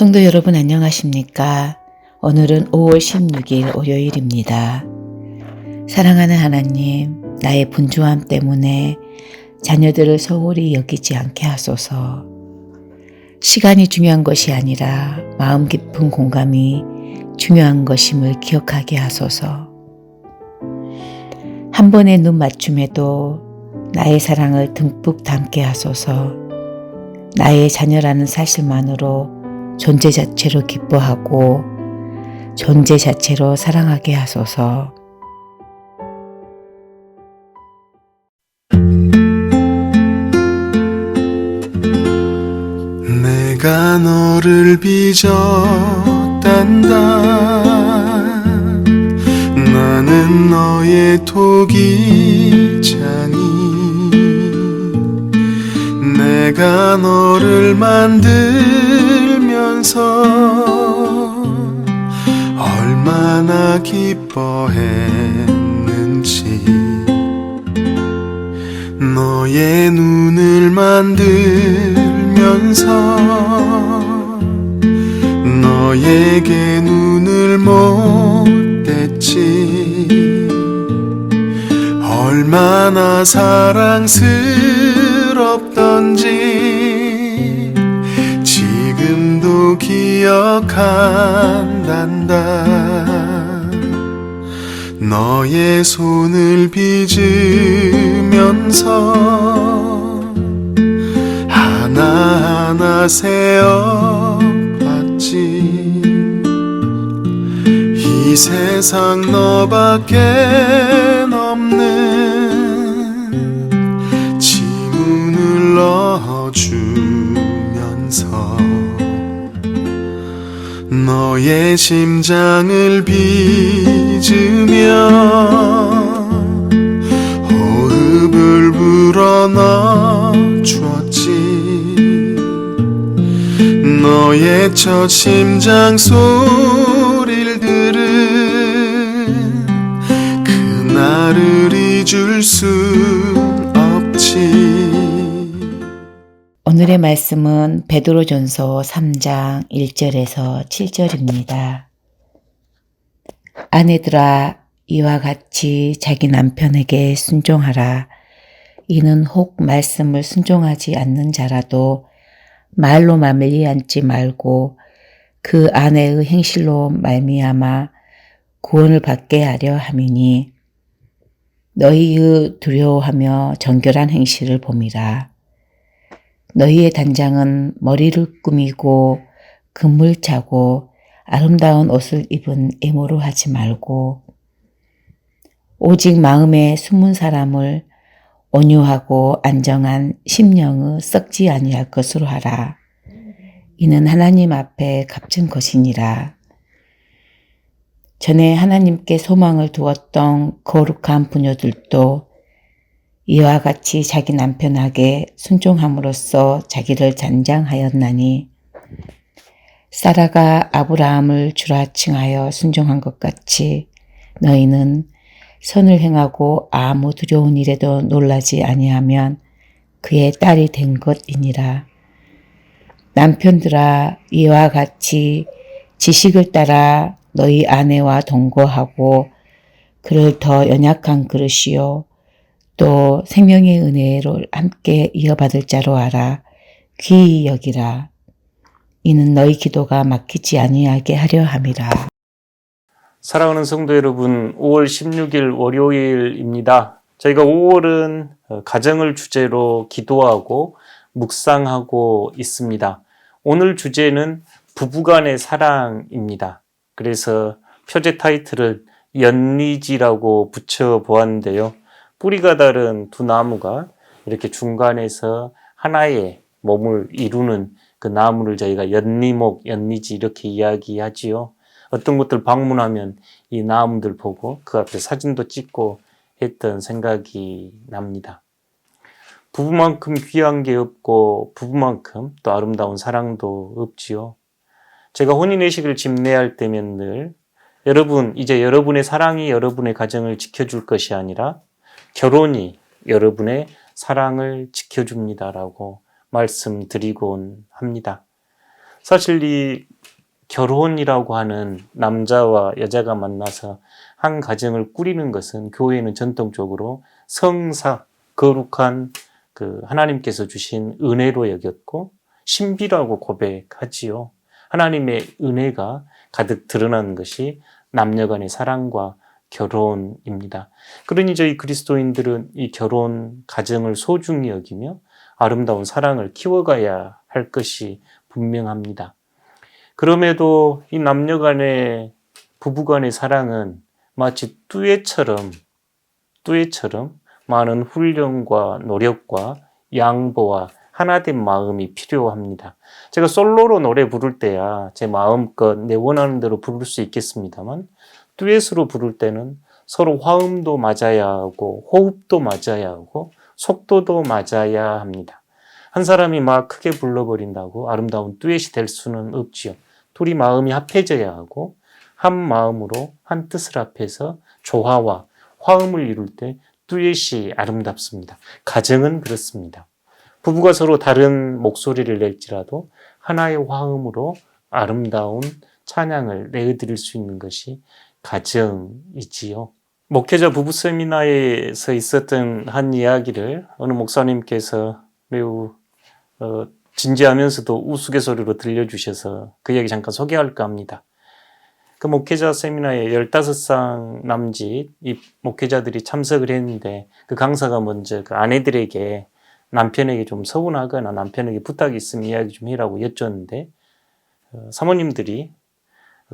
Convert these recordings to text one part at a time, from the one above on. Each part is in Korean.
성도 여러분 안녕하십니까? 오늘은 5월 16일 월요일입니다. 사랑하는 하나님, 나의 분주함 때문에 자녀들을 소홀히 여기지 않게 하소서. 시간이 중요한 것이 아니라 마음 깊은 공감이 중요한 것임을 기억하게 하소서. 한 번의 눈 맞춤에도 나의 사랑을 듬뿍 담게 하소서. 나의 자녀라는 사실만으로 존재 자체로 기뻐하고 존재 자체로 사랑하게 하소서. 내가 너를 빚었단다. 나는 너의 토기장이. 내가 너를 만들면서 얼마나 기뻐했는지. 너의 눈을 만들면서 너에게 눈을 못 댔지. 얼마나 사랑스럽던지 지금도 기억한단다. 너의 손을 빚으면서 하나하나 세어봤지. 이 세상 너밖에 없는 지문을 넣어주면서 너의 심장을 빚으며 호흡을 불어넣어주었지. 너의 첫 심장 소리를 들은 그날을 잊을 순 없지. 오늘의 말씀은 베드로전서 3장 1절에서 7절입니다. 아내들아, 이와 같이 자기 남편에게 순종하라. 이는 혹 말씀을 순종하지 않는 자라도 말로 말미암지 말고 그 아내의 행실로 말미암아 구원을 받게 하려 함이니 너희의 두려워하며 정결한 행실을 봄이라. 너희의 단장은 머리를 꾸미고 금을 차고 아름다운 옷을 입은 애모로 하지 말고 오직 마음에 숨은 사람을 온유하고 안정한 심령의 썩지 아니할 것으로 하라. 이는 하나님 앞에 값진 것이니라. 전에 하나님께 소망을 두었던 거룩한 부녀들도 이와 같이 자기 남편에게 순종함으로써 자기를 단장하였나니 사라가 아브라함을 주라 칭하여 순종한 것 같이 너희는 선을 행하고 아무 두려운 일에도 놀라지 아니하면 그의 딸이 된 것이니라. 남편들아, 이와 같이 지식을 따라 너희 아내와 동거하고 그를 더 연약한 그릇이요 또 생명의 은혜를 함께 이어받을 자로 알아 귀히 여기라. 이는 너희 기도가 막히지 아니하게 하려 함이라. 사랑하는 성도 여러분, 5월 16일 월요일입니다. 저희가 5월은 가정을 주제로 기도하고 묵상하고 있습니다. 오늘 주제는 부부간의 사랑입니다. 그래서 표제 타이틀을 연리지라고 붙여보았는데요. 뿌리가 다른 두 나무가 이렇게 중간에서 하나의 몸을 이루는 그 나무를 저희가 연리목, 연리지 이렇게 이야기하지요. 어떤 곳들 방문하면 이 나무들 보고 그 앞에 사진도 찍고 했던 생각이 납니다. 부부만큼 귀한 게 없고 부부만큼 또 아름다운 사랑도 없지요. 제가 혼인의식을 집례할 때면 늘 여러분, 이제 여러분의 사랑이 여러분의 가정을 지켜줄 것이 아니라 결혼이 여러분의 사랑을 지켜줍니다라고 말씀드리곤 합니다. 사실 이 결혼이라고 하는 남자와 여자가 만나서 한 가정을 꾸리는 것은 교회는 전통적으로 성사, 거룩한 그 하나님께서 주신 은혜로 여겼고 신비라고 고백하지요. 하나님의 은혜가 가득 드러나는 것이 남녀 간의 사랑과 결혼입니다. 그러니 저희 그리스도인들은 이 결혼, 가정을 소중히 여기며 아름다운 사랑을 키워가야 할 것이 분명합니다. 그럼에도 이 남녀 간의, 부부 간의 사랑은 마치 뚜에처럼 많은 훈련과 노력과 양보와 하나된 마음이 필요합니다. 제가 솔로로 노래 부를 때야 제 마음껏 내 원하는 대로 부를 수 있겠습니다만 듀엣으로 부를 때는 서로 화음도 맞아야 하고 호흡도 맞아야 하고 속도도 맞아야 합니다. 한 사람이 막 크게 불러버린다고 아름다운 듀엣이 될 수는 없지요. 둘이 마음이 합해져야 하고 한 마음으로 한 뜻을 합해서 조화와 화음을 이룰 때 듀엣이 아름답습니다. 가정은 그렇습니다. 부부가 서로 다른 목소리를 낼지라도 하나의 화음으로 아름다운 찬양을 내어드릴 수 있는 것이 가정이지요. 목회자 부부 세미나에서 있었던 한 이야기를 어느 목사님께서 매우 진지하면서도 우스갯소리로 들려주셔서 그 이야기 잠깐 소개할까 합니다. 그 목회자 세미나에 15상 남짓 이 목회자들이 참석을 했는데 그 강사가 먼저 그 아내들에게 남편에게 좀 서운하거나 남편에게 부탁이 있으면 이야기 좀 해라고 여쭈었는데 사모님들이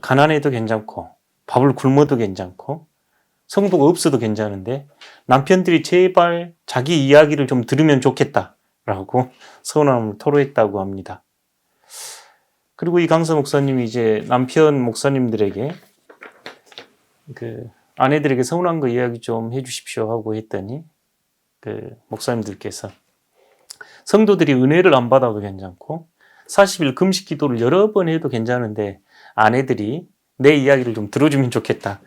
가난해도 괜찮고 밥을 굶어도 괜찮고 성도가 없어도 괜찮은데 남편들이 제발 자기 이야기를 좀 들으면 좋겠다라고 서운함을 토로했다고 합니다. 그리고 이 강사 목사님이 이제 남편 목사님들에게 그 아내들에게 서운한 거 이야기 좀 해주십시오 하고 했더니 그 목사님들께서 성도들이 은혜를 안 받아도 괜찮고 40일 금식 기도를 여러 번 해도 괜찮은데 아내들이 내 이야기를 좀 들어주면 좋겠다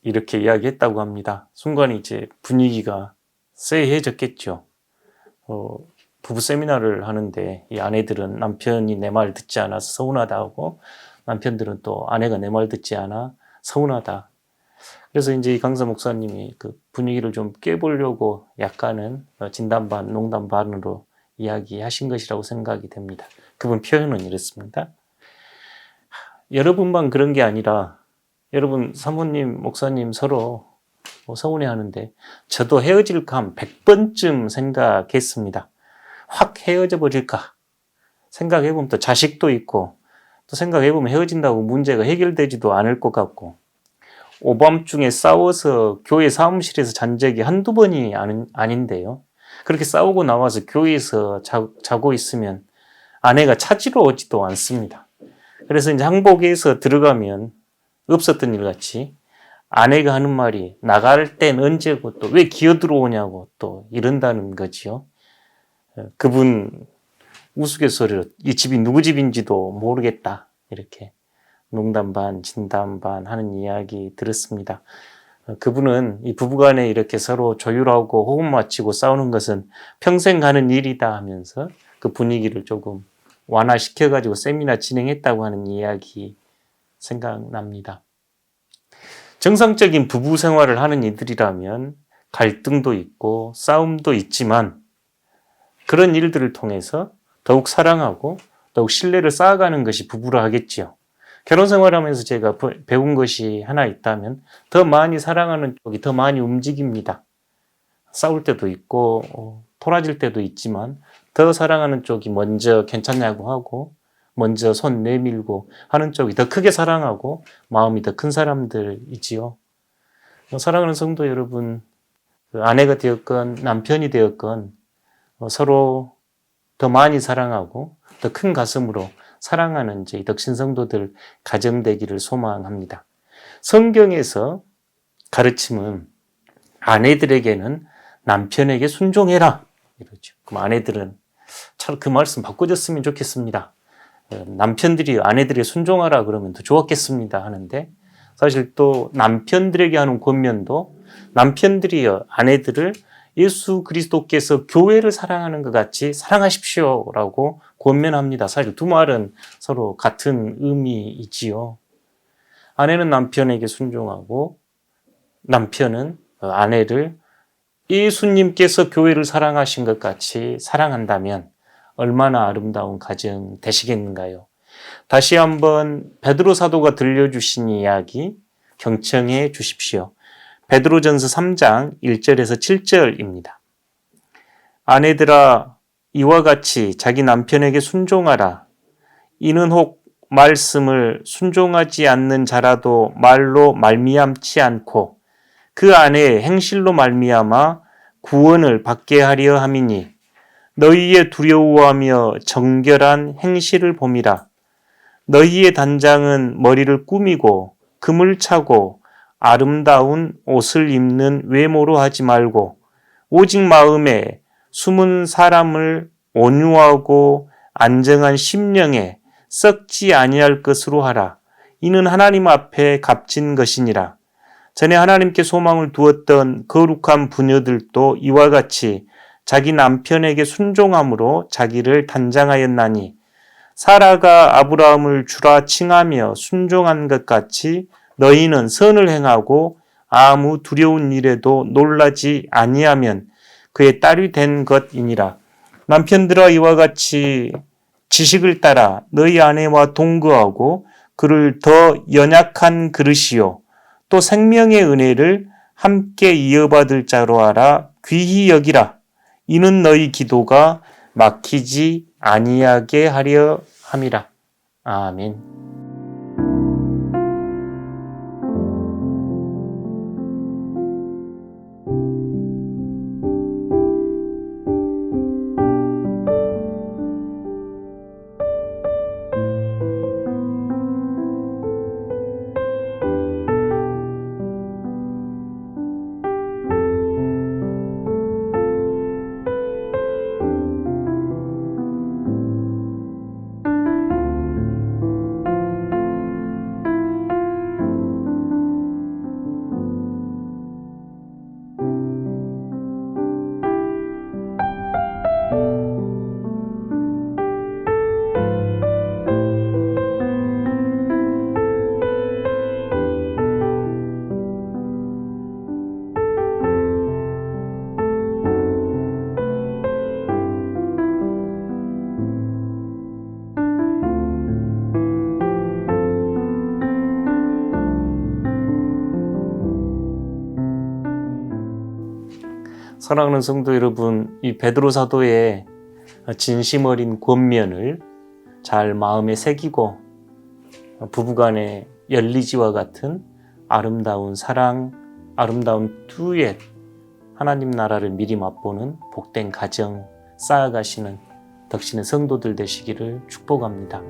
이렇게 이야기했다고 합니다. 순간 이제 분위기가 쎄해졌겠죠. 부부 세미나를 하는데 이 아내들은 남편이 내 말 듣지 않아서 서운하다 하고 남편들은 또 아내가 내 말 듣지 않아 서운하다. 그래서 이제 이 강사 목사님이 그 분위기를 좀 깨보려고 약간은 진담 반, 농담 반으로 이야기하신 것이라고 생각이 됩니다. 그분 표현은 이렇습니다. 여러분만 그런 게 아니라 여러분 사모님, 목사님 서로 서운해하는데 저도 헤어질까 한 100번쯤 생각했습니다. 확 헤어져 버릴까 생각해보면 또 자식도 있고 또 생각해보면 헤어진다고 문제가 해결되지도 않을 것 같고 오밤중에 싸워서 교회 사무실에서 잔 적이 한두 번이 아닌데요. 그렇게 싸우고 나와서 교회에서 자고 있으면 아내가 찾으러 오지도 않습니다. 그래서 이제 항복에서 들어가면 없었던 일 같이 아내가 하는 말이 나갈 땐 언제고 또 왜 기어 들어오냐고 또 이런다는 거지요. 그분 우스갯소리로 이 집이 누구 집인지도 모르겠다 이렇게 농담 반 진담 반 하는 이야기 들었습니다. 그분은 이 부부간에 이렇게 서로 조율하고 호흡 맞추고 싸우는 것은 평생 가는 일이다 하면서 그 분위기를 조금 완화시켜가지고 세미나 진행했다고 하는 이야기 생각납니다. 정상적인 부부 생활을 하는 이들이라면 갈등도 있고 싸움도 있지만 그런 일들을 통해서 더욱 사랑하고 더욱 신뢰를 쌓아가는 것이 부부라 하겠지요. 결혼 생활하면서 제가 배운 것이 하나 있다면 더 많이 사랑하는 쪽이 더 많이 움직입니다. 싸울 때도 있고 토라질 때도 있지만 더 사랑하는 쪽이 먼저 괜찮냐고 하고 먼저 손 내밀고 하는 쪽이 더 크게 사랑하고 마음이 더 큰 사람들이지요. 사랑하는 성도 여러분, 아내가 되었건 남편이 되었건 서로 더 많이 사랑하고 더 큰 가슴으로 사랑하는 저희 덕신 성도들 가정되기를 소망합니다. 성경에서 가르침은 아내들에게는 남편에게 순종해라 이러죠. 그럼 아내들은 참 그 말씀 바꿔줬으면 좋겠습니다. 남편들이 아내들에게 순종하라 그러면 더 좋았겠습니다 하는데 사실 또 남편들에게 하는 권면도 남편들이 아내들을 예수 그리스도께서 교회를 사랑하는 것 같이 사랑하십시오라고 권면합니다. 사실 두 말은 서로 같은 의미이지요. 아내는 남편에게 순종하고 남편은 아내를 예수님께서 교회를 사랑하신 것 같이 사랑한다면 얼마나 아름다운 가정 되시겠는가요? 다시 한번 베드로 사도가 들려주신 이야기 경청해 주십시오. 베드로전서 3장 1절에서 7절입니다. 아내들아 이와 같이 자기 남편에게 순종하라. 이는 혹 말씀을 순종하지 않는 자라도 말로 말미암지 않고 그 아내의 행실로 말미암아 구원을 받게 하려 함이니 너희의 두려워하며 정결한 행실을 봄이라. 너희의 단장은 머리를 꾸미고 금을 차고 아름다운 옷을 입는 외모로 하지 말고 오직 마음에 숨은 사람을 온유하고 안정한 심령에 썩지 아니할 것으로 하라. 이는 하나님 앞에 값진 것이니라. 전에 하나님께 소망을 두었던 거룩한 부녀들도 이와 같이 자기 남편에게 순종함으로 자기를 단장하였나니 사라가 아브라함을 주라 칭하며 순종한 것 같이 너희는 선을 행하고 아무 두려운 일에도 놀라지 아니하면 그의 딸이 된 것이니라. 남편들아 이와 같이 지식을 따라 너희 아내와 동거하고 그를 더 연약한 그릇이요 또 생명의 은혜를 함께 이어받을 자로 알아 귀히 여기라. 이는 너희 기도가 막히지 아니하게 하려 함이라. 아멘. 사랑하는 성도 여러분, 이 베드로 사도의 진심 어린 권면을 잘 마음에 새기고 부부간의 열리지와 같은 아름다운 사랑, 아름다운 듀엣, 하나님 나라를 미리 맛보는 복된 가정 쌓아가시는 덕신의 성도들 되시기를 축복합니다.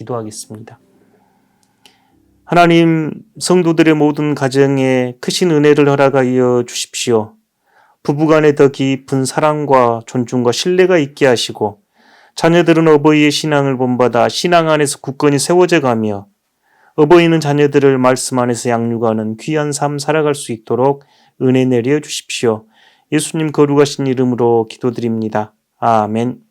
기도하겠습니다. 하나님, 성도들의 모든 가정에 크신 은혜를 허락하여 주십시오. 부부간에 더 깊은 사랑과 존중과 신뢰가 있게 하시고 자녀들은 어버이의 신앙을 본받아 신앙 안에서 굳건히 세워져 가며 어버이는 자녀들을 말씀 안에서 양육하는 귀한 삶 살아갈 수 있도록 은혜 내려 주십시오. 예수님 거룩하신 이름으로 기도드립니다. 아멘.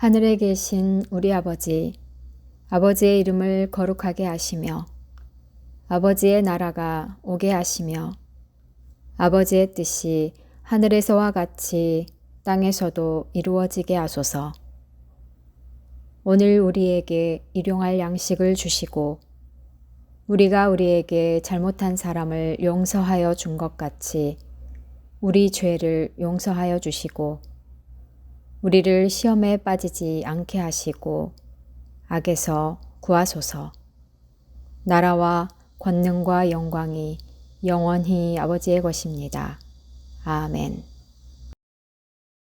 하늘에 계신 우리 아버지, 아버지의 이름을 거룩하게 하시며 아버지의 나라가 오게 하시며 아버지의 뜻이 하늘에서와 같이 땅에서도 이루어지게 하소서. 오늘 우리에게 일용할 양식을 주시고 우리가 우리에게 잘못한 사람을 용서하여 준 것 같이 우리 죄를 용서하여 주시고 우리를 시험에 빠지지 않게 하시고 악에서 구하소서. 나라와 권능과 영광이 영원히 아버지의 것입니다. 아멘.